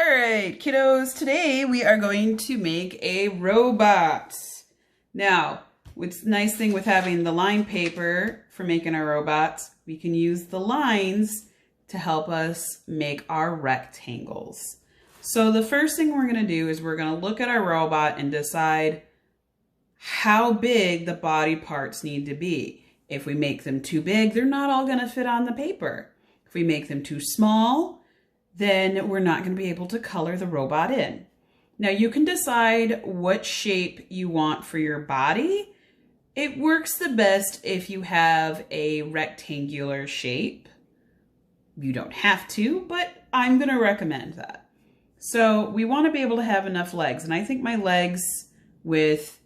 All right, kiddos, today we are going to make a robot. Now, what's the nice thing with having the line paper for making our robots, we can use the lines to help us make our rectangles. So the first thing we're gonna do is we're gonna look at our robot and decide how big the body parts need to be. If we make them too big, they're not all gonna fit on the paper. If we make them too small, then we're not going to be able to color the robot in. Now you can decide what shape you want for your body. It works the best if you have a rectangular shape. You don't have to, but I'm going to recommend that. So we want to be able to have enough legs, and I think my legs with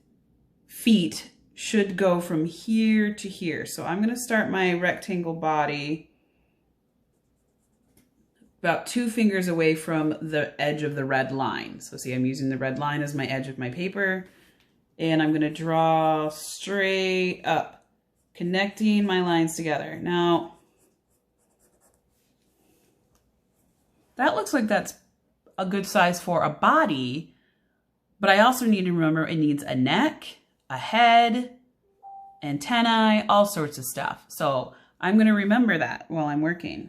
feet should go from here to here. So I'm going to start my rectangle body about 2 fingers away from the edge of the red line. So see, I'm using the red line as my edge of my paper, and I'm gonna draw straight up, connecting my lines together. Now, that looks like that's a good size for a body, but I also need to remember it needs a neck, a head, antennae, all sorts of stuff. So I'm gonna remember that while I'm working.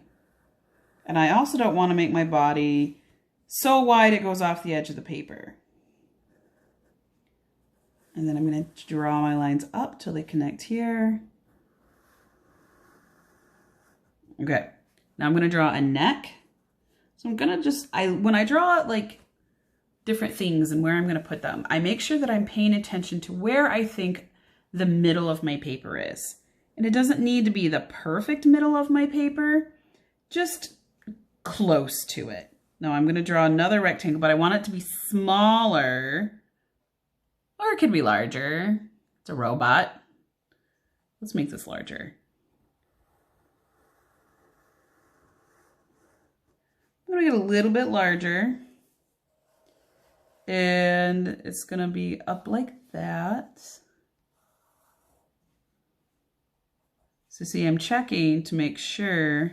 And I also don't want to make my body so wide it goes off the edge of the paper. And then I'm going to draw my lines up till they connect here. Okay, now I'm going to draw a neck. So I'm going to when I draw like different things and where I'm going to put them, I make sure that I'm paying attention to where I think the middle of my paper is. And it doesn't need to be the perfect middle of my paper, just close to it. Now I'm going to draw another rectangle, but I want it to be smaller, or it could be larger. It's a robot. Let's make this larger. I'm going to get a little bit larger, and it's going to be up like that. So see, I'm checking to make sure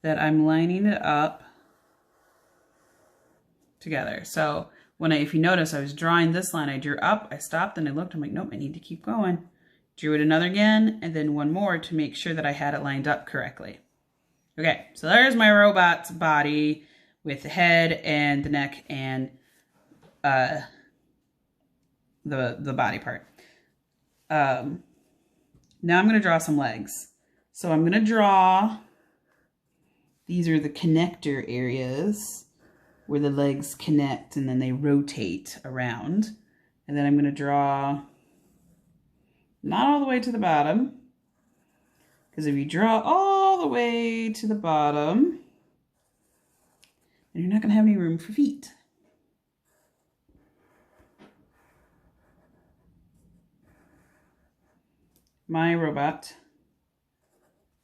that I'm lining it up together. So if you notice, I was drawing this line, I drew up, I stopped, and I looked, I'm like, nope, I need to keep going. Drew it another again, and then one more to make sure that I had it lined up correctly. Okay, so there's my robot's body with the head and the neck and the body part. Now I'm gonna draw some legs. So I'm gonna draw, these are the connector areas where the legs connect and then they rotate around. And then I'm going to draw, not all the way to the bottom, because if you draw all the way to the bottom, then you're not going to have any room for feet. My robot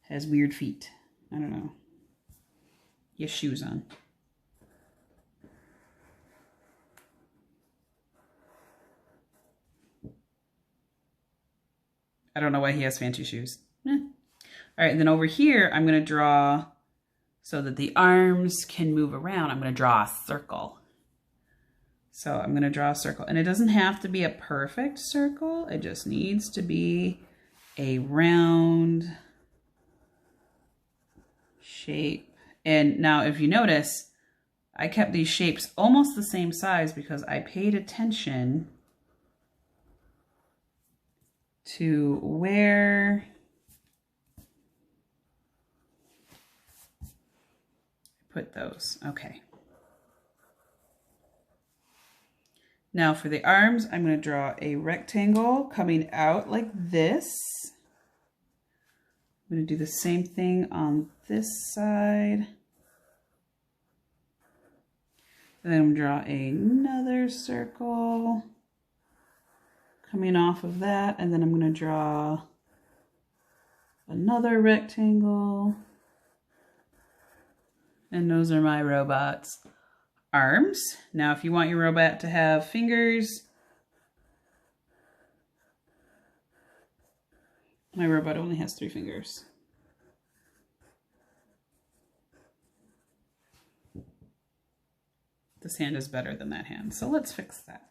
has weird feet. I don't know. He has shoes on. I don't know why he has fancy shoes. All right, and then over here, I'm going to draw so that the arms can move around. I'm going to draw a circle. So I'm going to draw a circle. And it doesn't have to be a perfect circle. It just needs to be a round shape. And now if you notice, I kept these shapes almost the same size because I paid attention to where I put those. Okay. Now for the arms, I'm going to draw a rectangle coming out like this. I'm going to do the same thing on this side. And then I'm going to draw another circle coming off of that. And then I'm going to draw another rectangle. And those are my robot's arms. Now, if you want your robot to have fingers, my robot only has 3 fingers. This hand is better than that hand. So let's fix that.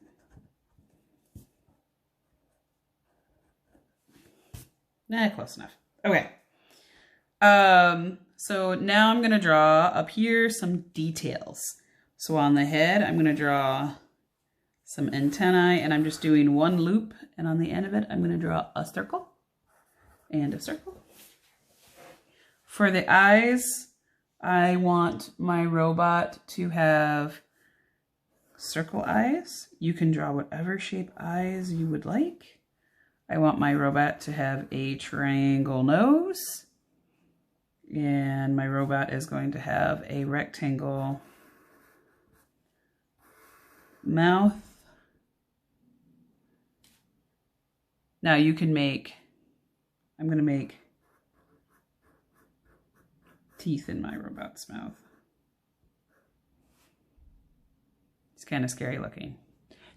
Nah, close enough. Okay. So now I'm going to draw up here some details. So on the head, I'm going to draw some antennae, and I'm just doing one loop, and on the end of it, I'm going to draw a circle and a circle. For the eyes, I want my robot to have circle eyes. You can draw whatever shape eyes you would like. I want my robot to have a triangle nose, and my robot is going to have a rectangle mouth. Now you can make, I'm going to make teeth in my robot's mouth. It's kind of scary looking.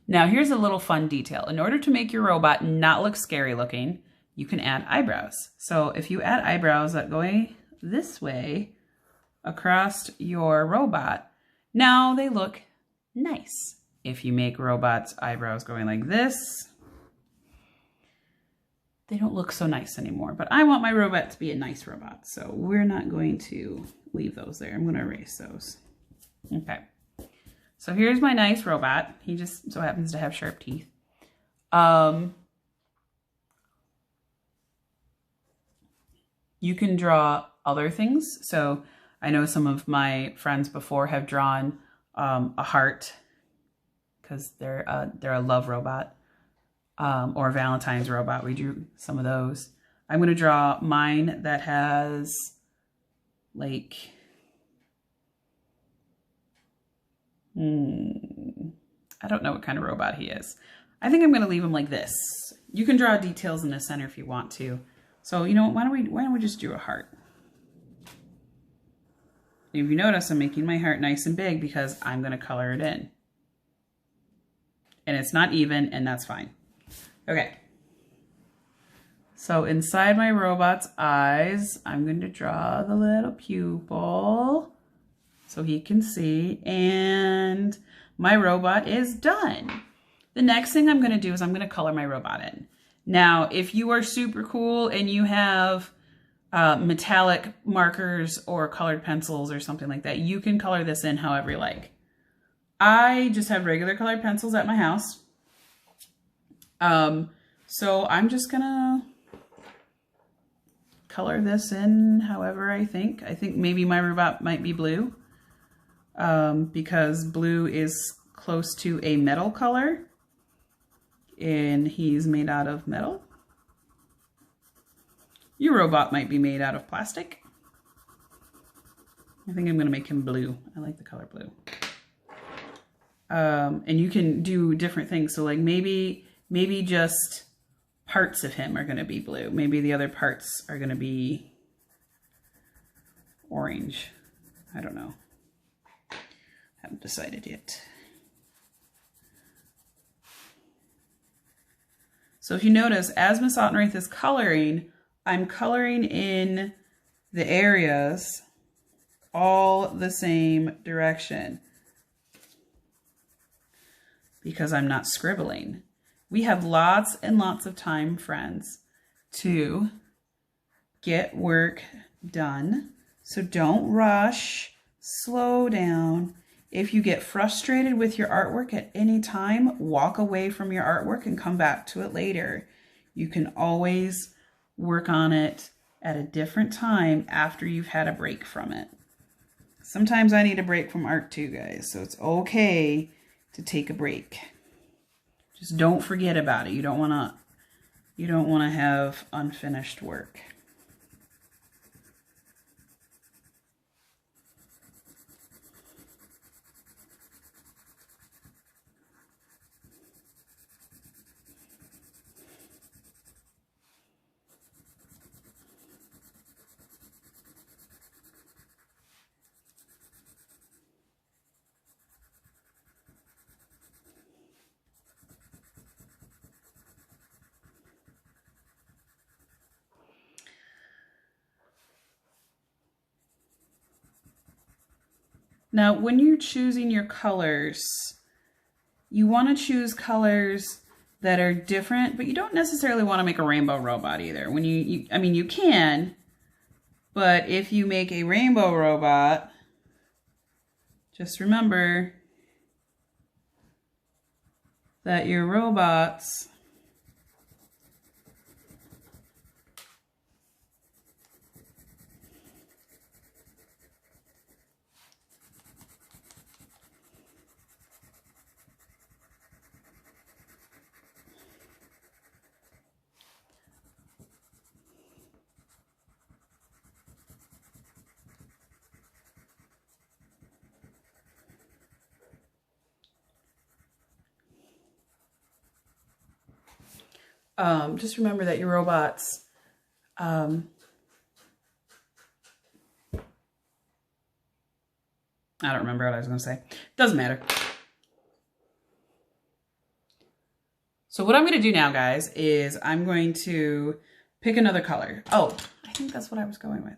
Now here's a little fun detail. In order to make your robot not look scary looking, you can add eyebrows. So if you add eyebrows that go this way across your robot, now they look nice. If you make robots' eyebrows going like this, they don't look so nice anymore. But I want my robot to be a nice robot, so we're not going to leave those there. I'm going to erase those. Okay. So here's my nice robot. He just so happens to have sharp teeth. You can draw other things. So I know some of my friends before have drawn a heart because they're a love robot, or a Valentine's robot. We drew some of those. I'm going to draw mine that has like, I don't know what kind of robot he is. I think I'm going to leave him like this. You can draw details in the center if you want to. So, you know, why don't we just do a heart? If you notice, I'm making my heart nice and big because I'm going to color it in. And it's not even, and that's fine. Okay. So inside my robot's eyes, I'm going to draw the little pupil so he can see, and my robot is done. The next thing I'm going to do is I'm going to color my robot in. Now, if you are super cool and you have metallic markers or colored pencils or something like that, you can color this in however you like. I just have regular colored pencils at my house. So I'm just going to color this in however I think. I think maybe my robot might be blue. Because blue is close to a metal color and he's made out of metal. Your robot might be made out of plastic. I think I'm going to make him blue. I like the color blue. And you can do different things. So like maybe just parts of him are going to be blue. Maybe the other parts are going to be orange. I don't know. Haven't decided yet. So if you notice, as Miss Ottenreith is coloring, I'm coloring in the areas all the same direction because I'm not scribbling. We have lots and lots of time, friends, to get work done. So don't rush, slow down. If you get frustrated with your artwork at any time, walk away from your artwork and come back to it later. You can always work on it at a different time after you've had a break from it. Sometimes I need a break from art too, guys, so it's okay to take a break. Just don't forget about it. You don't want to have unfinished work. Now, when you're choosing your colors, you want to choose colors that are different, but you don't necessarily want to make a rainbow robot either. When I mean, you can, but if you make a rainbow robot, just remember that your robots just remember that your robots, I don't remember what I was going to say. Doesn't matter. So what I'm going to do now, guys, is I'm going to pick another color. Oh, I think that's what I was going with.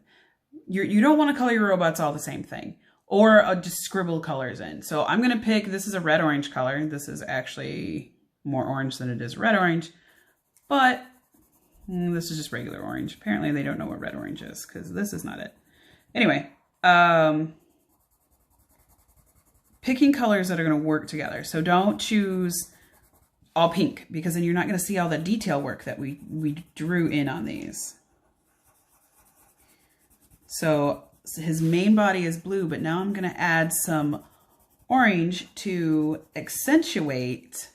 You don't want to color your robots all the same thing, or just scribble colors in. So I'm going to pick, this is a red-orange color. This is actually more orange than it is red-orange, but this is just regular orange. Apparently they don't know what red-orange is because this is not it. Anyway, picking colors that are going to work together. So don't choose all pink, because then you're not going to see all the detail work that we drew in on these. So his main body is blue, but now I'm going to add some orange to accentuate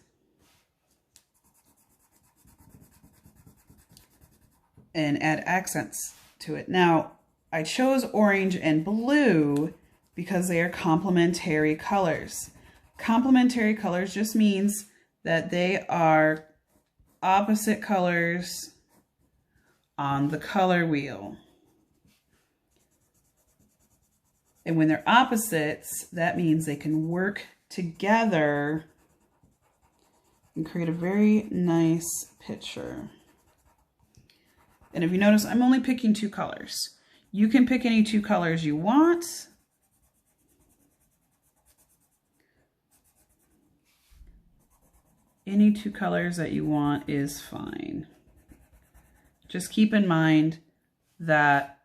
and add accents to it. Now, I chose orange and blue because they are complementary colors. Complementary colors just means that they are opposite colors on the color wheel. And when they're opposites, that means they can work together and create a very nice picture. And if you notice, I'm only picking 2 colors. You can pick any 2 colors you want. Any 2 colors that you want is fine. Just keep in mind that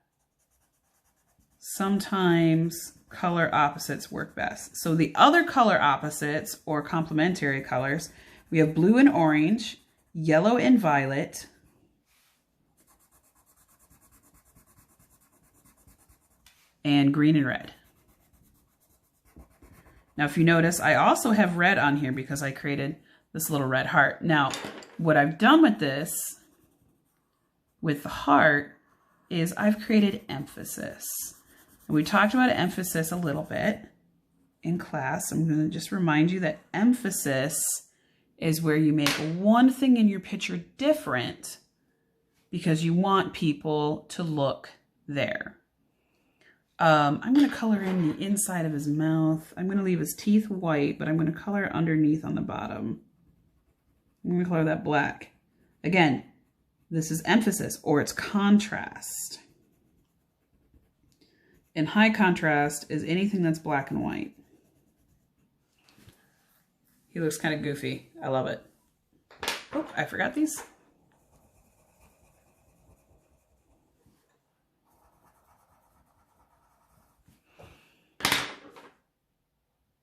sometimes color opposites work best. So the other color opposites, or complementary colors, we have blue and orange, yellow and violet, and green and red. Now, if you notice, I also have red on here because I created this little red heart. Now, what I've done with this, with the heart, is I've created emphasis. And we talked about emphasis a little bit in class. I'm going to just remind you that emphasis is where you make one thing in your picture different because you want people to look there. I'm going to color in the inside of his mouth. I'm going to leave his teeth white, but I'm going to color underneath on the bottom. I'm going to color that black. Again, this is emphasis, or it's contrast. And high contrast is anything that's black and white. He looks kind of goofy. I love it. Oh, I forgot these.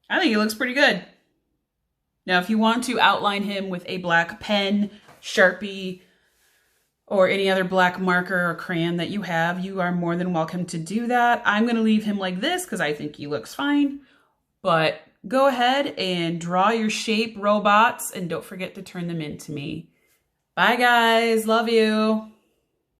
I think he looks pretty good. Now, if you want to outline him with a black pen, Sharpie, or any other black marker or crayon that you have, you are more than welcome to do that. I'm going to leave him like this because I think he looks fine. But go ahead and draw your shape robots, and don't forget to turn them in to me. Bye, guys. Love you.